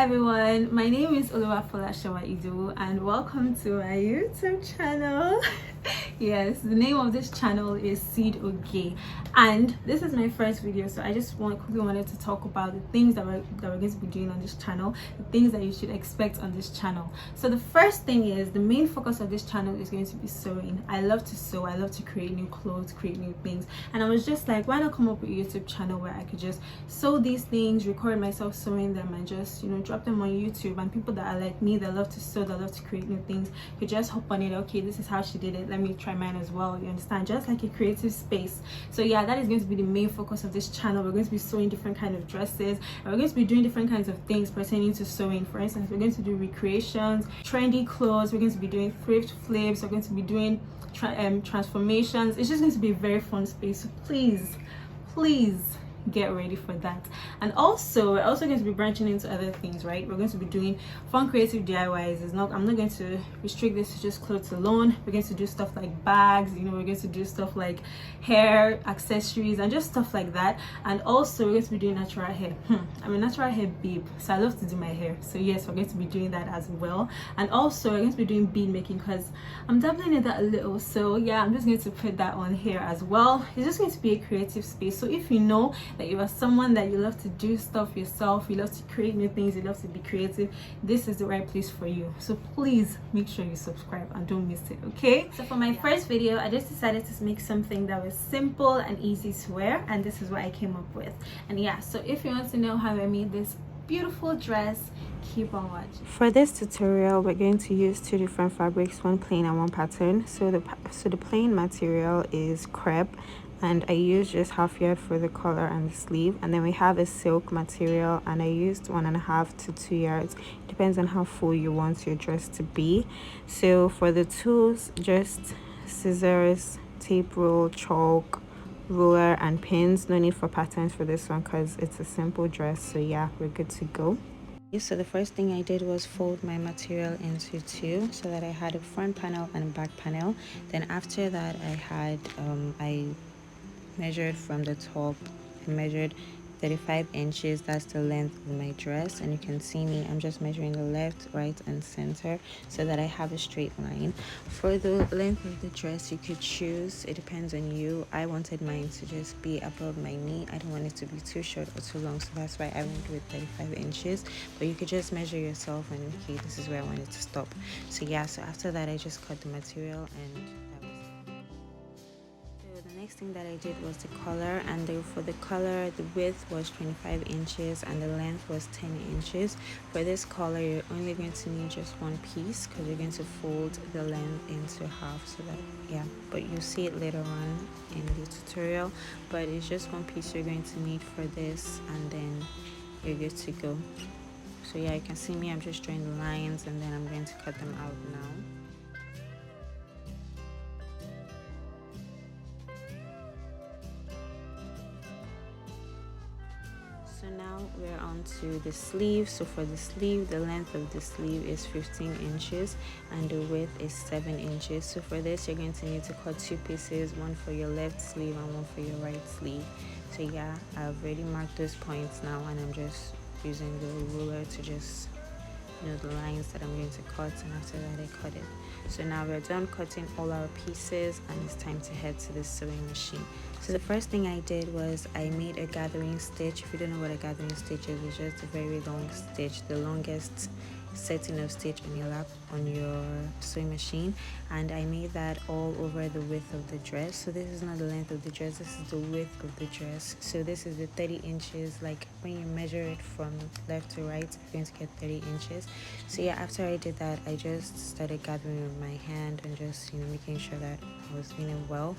everyone, my name is Oluwafola Idu and welcome to my YouTube channel. Yes, the name of this channel is Seed Oge, and this is my first video, so I just quickly wanted to talk about the things that we're going to be doing on this channel, the things that you should expect on this channel. So the first thing is, the main focus of this channel is going to be sewing. I love to sew, I love to create new clothes, create new things, and I was just like, why not come up with a YouTube channel where I could just sew these things, record myself sewing them, and just, you know, drop them on YouTube, and people that are like me, that love to sew, that love to create new things, could just hop on it. Okay, this is how she did it, let me try mine as well. You understand? Just like a creative space. So yeah, that is going to be the main focus of this channel. We're going to be sewing different kind of dresses, and we're going to be doing different kinds of things pertaining to sewing. For instance, we're going to do recreations, trendy clothes, we're going to be doing thrift flips, we're going to be doing transformations. It's just going to be a very fun space, so please get ready for that. And also, we're also going to be branching into other things, right? We're going to be doing fun creative DIYs. I'm not going to restrict this to just clothes alone. We're going to do stuff like bags, you know, we're going to do stuff like hair accessories and just stuff like that. And also, we're going to be doing natural hair. I'm a natural hair babe, so I love to do my hair. So yes, we're going to be doing that as well. And also, we're going to be doing bead making because I'm dabbling in that a little. So yeah, I'm just going to put that on here as well. It's just going to be a creative space. So if you know that you are someone that you love to do stuff yourself, you love to create new things, you love to be creative, this is the right place for you. So please make sure you subscribe and don't miss it, okay? So for my first video, I just decided to make something that was simple and easy to wear, and this is what I came up with. And yeah, so if you want to know how I made this beautiful dress, keep on watching. For this tutorial, we're going to use two different fabrics, one plain and one pattern. So the plain material is crepe, and I used just half yard for the collar and the sleeve, and then we have a silk material, and I used 1.5 to 2 yards. Depends on how full you want your dress to be. So for the tools, just scissors, tape roll, chalk, ruler, and pins. No need for patterns for this one because it's a simple dress. So yeah, we're good to go. So the first thing I did was fold my material into two so that I had a front panel and a back panel. Then after that, I measured from the top. I measured 35 inches. That's the length of my dress, and you can see me, I'm just measuring the left, right, and center so that I have a straight line. For the length of the dress, you could choose, it depends on you. I wanted mine to just be above my knee. I don't want it to be too short or too long, so that's why I went with 35 inches. But you could just measure yourself and okay, this is where I want it to stop. So yeah, so after that, I just cut the material, and the next thing that I did was the collar, and for the collar, the width was 25 inches and the length was 10 inches. For this collar, you're only going to need just one piece because you're going to fold the length into half, so that, yeah, but you'll see it later on in the tutorial. But it's just one piece you're going to need for this, and then you're good to go. So yeah, you can see me, I'm just drawing the lines, and then I'm going to cut them out now. So now we're on to the sleeve. So for the sleeve, the length of the sleeve is 15 inches and the width is 7 inches. So for this, you're going to need to cut two pieces, one for your left sleeve and one for your right sleeve. So yeah, I've already marked those points now, and I'm just using the ruler to just, you know, the lines that I'm going to cut, and after that I cut it. So now we're done cutting all our pieces, and it's time to head to the sewing machine. So the first thing I did was I made a gathering stitch. If you don't know what a gathering stitch is, it's just a very long stitch, the longest setting of stitch on your lap on your sewing machine, and I made that all over the width of the dress. So this is not the length of the dress, this is the width of the dress. So this is the 30 inches. Like when you measure it from left to right, you're going to get 30 inches. So yeah, after I did that, I just started gathering with my hand and just, you know, making sure that I was doing it well.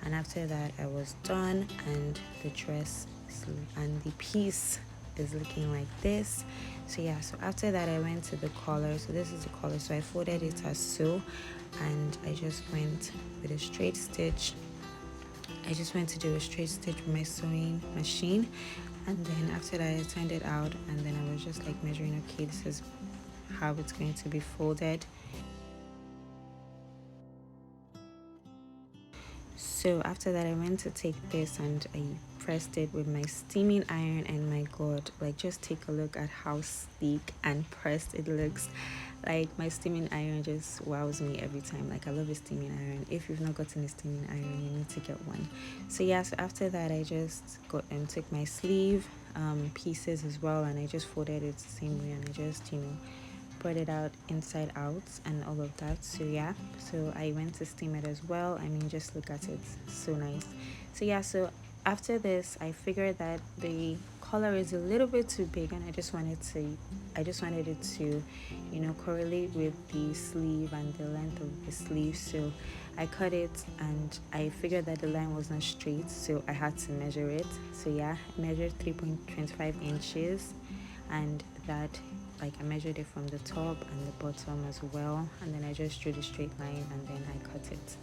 And after that, I was done, and the dress and the piece is looking like this. So yeah, so after that I went to the collar. So this is the collar, so I folded it as so, and I just went with a straight stitch. I just went to do a straight stitch with my sewing machine, and then after that I turned it out, and then I was just like measuring, okay, this is how it's going to be folded. So after that I went to take this and I pressed it with my steaming iron, and my god, like just take a look at how sleek and pressed it looks. Like my steaming iron just wows me every time. Like I love a steaming iron. If you've not gotten a steaming iron, you need to get one. So yeah, so after that I just got took my sleeve pieces as well, and I just folded it the same way, and I just brought it out inside out and all of that. So yeah, so I went to steam it as well. I mean, just look at it, so nice. So yeah, so after this I figured that the collar is a little bit too big, and I just wanted it to correlate with the sleeve and the length of the sleeve. So I cut it, and I figured that the line was not straight, so I had to measure it. So yeah, I measured 3.25 inches, and that, like, I measured it from the top and the bottom as well, and then I just drew the straight line, and then I cut it.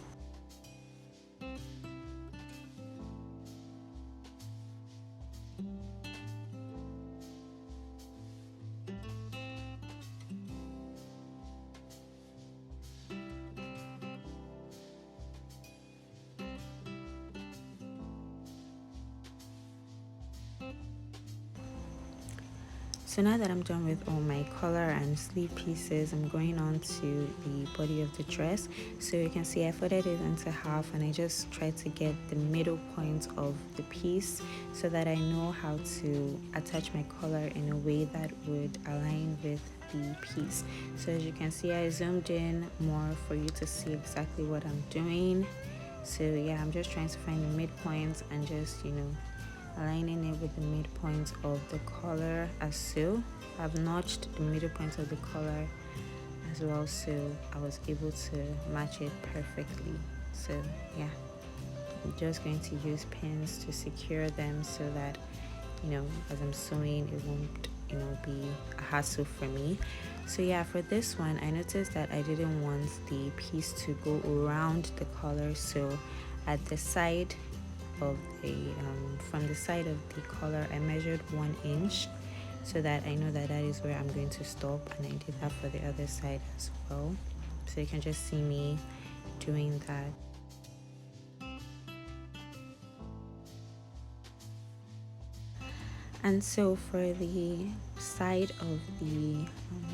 So now that I'm done with all my collar and sleeve pieces, I'm going on to the body of the dress. So you can see I folded it into half, and I just tried to get the middle point of the piece so that I know how to attach my collar in a way that would align with the piece. So as you can see, I zoomed in more for you to see exactly what I'm doing. So yeah, I'm just trying to find the midpoint and just aligning it with the midpoint of the collar as so. I've notched the middle point of the collar as well, so I was able to match it perfectly. So yeah, I'm just going to use pins to secure them so that as I'm sewing, it won't be a hassle for me. So yeah, for this one I noticed that I didn't want the piece to go around the collar, so at the side of the from the side of the collar I measured 1 inch, so that I know that is where I'm going to stop, and I did that for the other side as well. So you can just see me doing that. And so for the side of the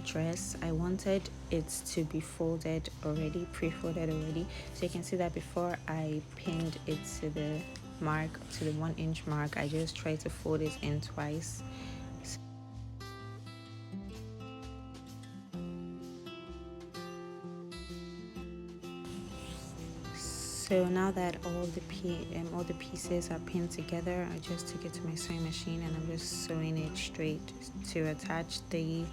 dress, I wanted it to be folded already, pre-folded already. So you can see that before I pinned it to the mark, to the 1 inch mark, I just tried to fold it in twice. So now that all the pieces are pinned together, I just took it to my sewing machine, and I'm just sewing it straight to attach the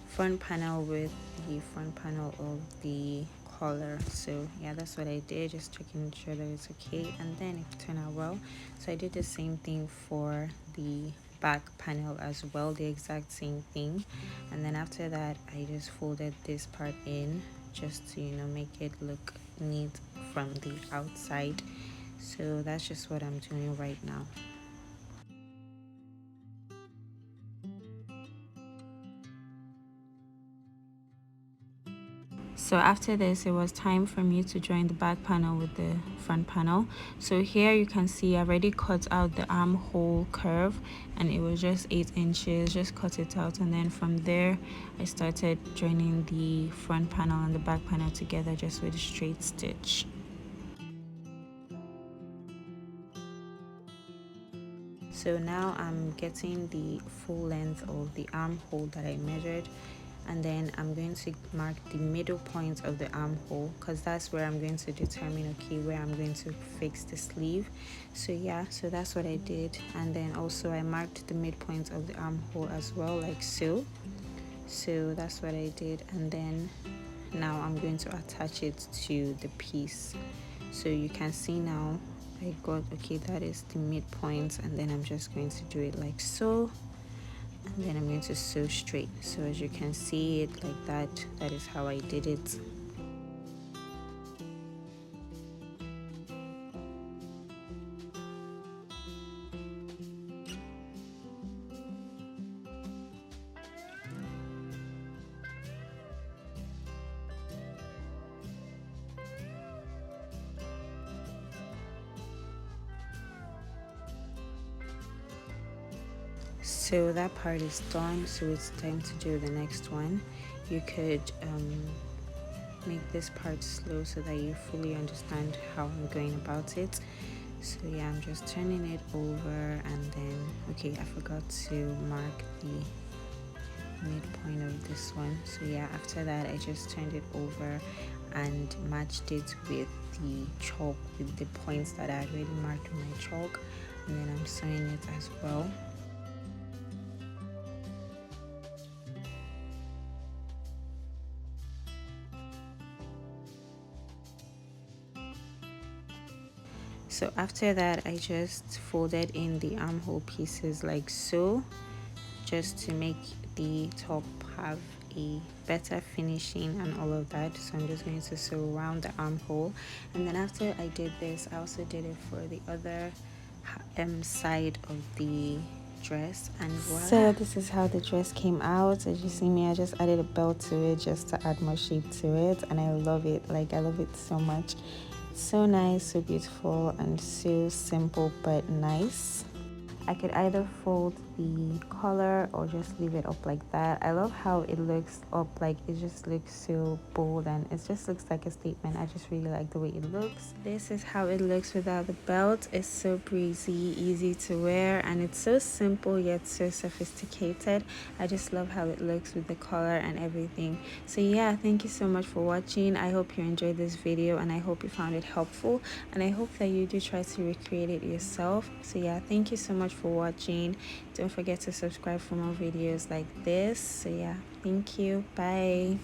front panel with the front panel of the collar. So yeah, that's what I did, just checking sure that it's okay, and then it turned out well. So I did the same thing for the back panel as well, the exact same thing. And then after that I just folded this part in just to make it look neat from the outside. So that's just what I'm doing right now. So after this, it was time for me to join the back panel with the front panel. So here you can see I already cut out the armhole curve, and it was just 8 inches. Just cut it out, and then from there I started joining the front panel and the back panel together just with a straight stitch. So now I'm getting the full length of the armhole that I measured, and then I'm going to mark the middle point of the armhole, because that's where I'm going to determine where I'm going to fix the sleeve. So yeah, so that's what I did. And then also I marked the midpoint of the armhole as well, like so. So that's what I did, and then now I'm going to attach it to the piece. So you can see now I got that is the midpoint, and then I'm just going to do it like so, and then I'm going to sew straight. So as you can see it like that is how I did it. So that part is done, so it's time to do the next one. You could make this part slow so that you fully understand how I'm going about it. So yeah, I'm just turning it over, and then okay, I forgot to mark the midpoint of this one. So yeah, after that I just turned it over and matched it with the chalk, with the points that I had already marked with my chalk, and then I'm sewing it as well. So after that I just folded in the armhole pieces like so, just to make the top have a better finishing and all of that. So I'm just going to sew around the armhole, and then after I did this I also did it for the other side of the dress, and voila. So this is how the dress came out. As you see me, I just added a belt to it just to add more shape to it, and I love it. Like, I love it so much. So nice, so beautiful, and so simple but nice. I could either fold the collar or just leave it up like that. I love how it looks up, like it just looks so bold and it just looks like a statement. I just really like the way it looks. This is how it looks without the belt. It's so breezy, easy to wear, and it's so simple yet so sophisticated. I just love how it looks with the collar and everything. So yeah, thank you so much for watching. I hope you enjoyed this video, and I hope you found it helpful, and I hope that you do try to recreate it yourself. So yeah, thank you so much for watching. Don't forget to subscribe for more videos like this. So yeah, thank you. Bye.